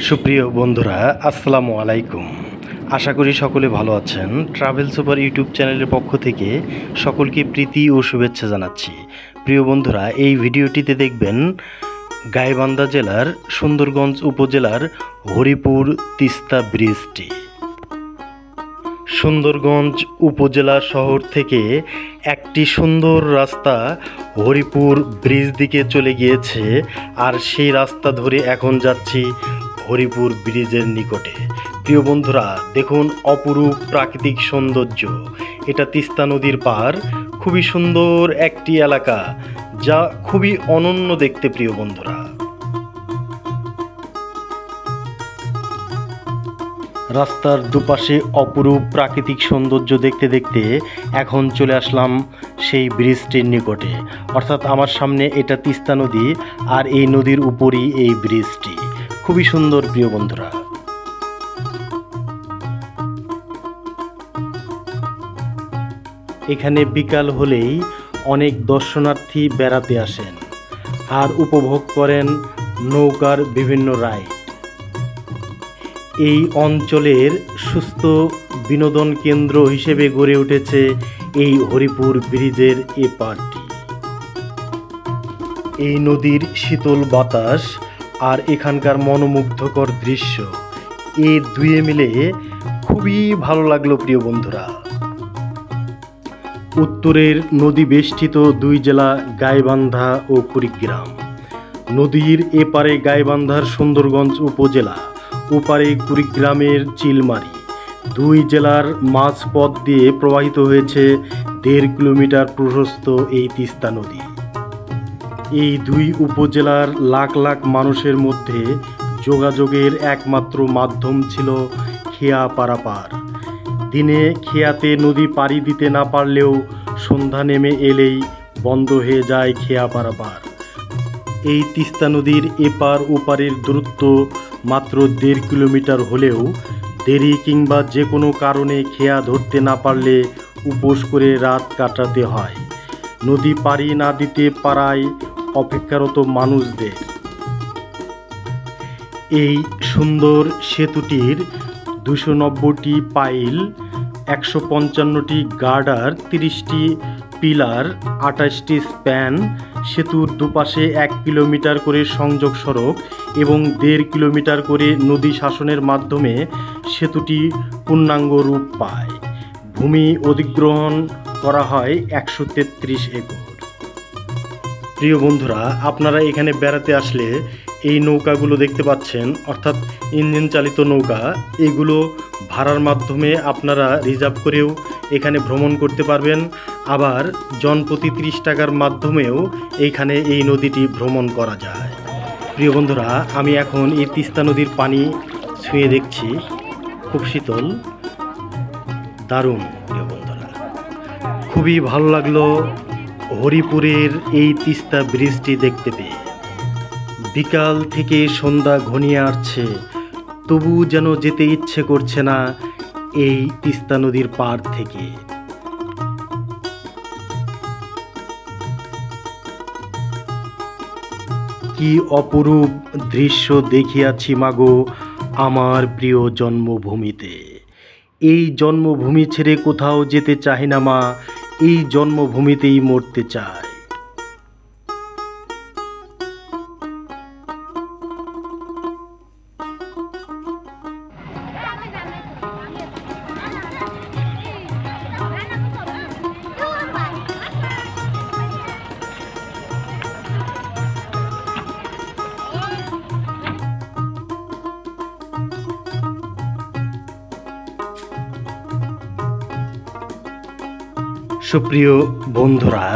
সুপ্রিয় বন্ধুরা, আসসালামু আলাইকুম। আশা করি সকলে ভালো আছেন। ট্রাভেল সুপার ইউটিউব চ্যানেলের পক্ষ থেকে সকলকে প্রীতি ও শুভেচ্ছা জানাচ্ছি। প্রিয় বন্ধুরা, এই ভিডিওটিতে দেখবেন গাইবান্ধা জেলার সুন্দরগঞ্জ উপজেলার হরিপুর তিস্তা ব্রিজটি। সুন্দরগঞ্জ উপজেলা শহর থেকে একটি সুন্দর রাস্তা হরিপুর ব্রিজ দিকে চলে গিয়েছে, আর সেই রাস্তা ধরে এখন যাচ্ছি হরিপুর ব্রিজের নিকটে। প্রিয় বন্ধুরা, দেখুন অপরূপ প্রাকৃতিক সৌন্দর্য। এটা তিস্তা নদীর পার, খুবই সুন্দর একটি এলাকা, যা খুবই অনন্য দেখতে। প্রিয় বন্ধুরা, রাস্তার দুপাশে অপরূপ প্রাকৃতিক সৌন্দর্য দেখতে দেখতে এখন চলে আসলাম সেই ব্রিজটির নিকটে। অর্থাৎ আমার সামনে এটা তিস্তা নদী, আর এই নদীর উপরই এই ব্রিজটি। খুবই সুন্দর প্রিয় বন্ধুরা। এখানে বিকাল হলেই অনেক দর্শনার্থী বেড়াতে আসেন আর উপভোগ করেন নৌকার বিভিন্ন রাইড। এই অঞ্চলের সুস্থ বিনোদন কেন্দ্র হিসেবে গড়ে উঠেছে এই হরিপুর ব্রিজের এ পাড়টি। এই নদীর শীতল বাতাস আর এখানকার মনোমুগ্ধকর দৃশ্য, এই দুয়ে মিলে খুবই ভালো লাগলো প্রিয় বন্ধুরা। উত্তরের নদী বেষ্টিত দুই জেলা গাইবান্ধা ও কুড়িগ্রাম। নদীর এপারে গাইবান্ধার সুন্দরগঞ্জ উপজেলা, ওপারে কুড়িগ্রামের চিলমারি। দুই জেলার মাঝপথ দিয়ে প্রবাহিত হয়েছে 1.5 কিলোমিটার প্রশস্ত এই তিস্তা নদী। এই দুই উপজেলার লাখ লাখ মানুষের মধ্যে যোগাযোগের একমাত্র মাধ্যম ছিল খেয়া পারাপার। দিনে খেয়াতে নদী পাড়ি দিতে না পারলেও সন্ধ্যা নেমে এলেই বন্ধ হয়ে যায় খেয়া পারাপার। এই তিস্তা নদীর এপার ওপারের দূরত্ব মাত্র 1.5 কিলোমিটার হলেও দেরি কিংবা যে কোনো কারণে খেয়া ধরতে না পারলে উপোস করে রাত কাটাতে হয় নদী পাড়ি না দিতে পারায় অপেক্ষারত মানুষদের। এই সুন্দর সেতুটির 290টি পাইল, 155টি গার্ডার, 30টি পিলার, 28টি স্প্যান, সেতুর দুপাশে 1 কিলোমিটার করে সংযোগ সড়ক এবং 1.5 কিলোমিটার করে নদী শাসনের মাধ্যমে সেতুটি পূর্ণাঙ্গ রূপ পায়। ভূমি অধিগ্রহণ করা হয় 133 একর। প্রিয় বন্ধুরা, আপনারা এখানে বেড়াতে আসলে এই নৌকাগুলো দেখতে পাচ্ছেন, অর্থাৎ ইঞ্জিন চালিত নৌকা। এগুলো ভাড়ার মাধ্যমে আপনারা রিজার্ভ করেও এখানে ভ্রমণ করতে পারবেন। আবার জনপ্রতি 30 টাকার মাধ্যমেও এইখানে এই নদীটি ভ্রমণ করা যায়। প্রিয় বন্ধুরা, আমি এখন এই তিস্তা নদীর পানি ছুঁয়ে দেখছি, খুব শীতল, দারুণ। প্রিয় বন্ধুরা, খুবই ভালো লাগলো হরিপুরের এই তিস্তা ব্রিজটি দেখতে পেয়ে। বিকাল থেকে সন্ধ্যা ঘনিয়ে আসছে, তবু যেন যেতে ইচ্ছে করছে না এই তিস্তা নদীর পাড় থেকে। কি অপরূপ দৃশ্য দেখিয়াছি মাগো আমার প্রিয় জন্মভূমিতে। এই জন্মভূমি ছেড়ে কোথাও যেতে চাই না মা, এই জন্মভূমিতেই মরতে চাই। সুপ্রিয় বন্ধুরা,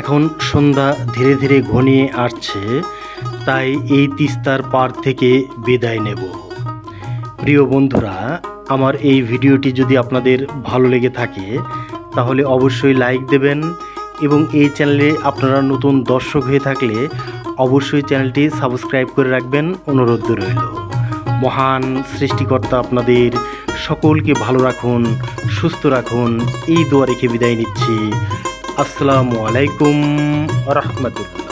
এখন সন্ধ্যা ধীরে ধীরে ঘনিয়ে আসছে, তাই এই তিস্তার পাড় থেকে বিদায় নেব। প্রিয় বন্ধুরা, আমার এই ভিডিওটি যদি আপনাদের ভালো লেগে থাকে তাহলে অবশ্যই লাইক দেবেন, এবং এই চ্যানেলে আপনারা নতুন দর্শক হয়ে থাকলে অবশ্যই চ্যানেলটি সাবস্ক্রাইব করে রাখবেন, অনুরোধ রইল। মহান সৃষ্টিকর্তা আপনাদের সকলকে ভালো রাখুন, সুস্থ রাখুন, এই দোয়া রেখে বিদায় নিচ্ছি। আসসালামু আলাইকুম ওয়া রাহমাতুল্লাহ।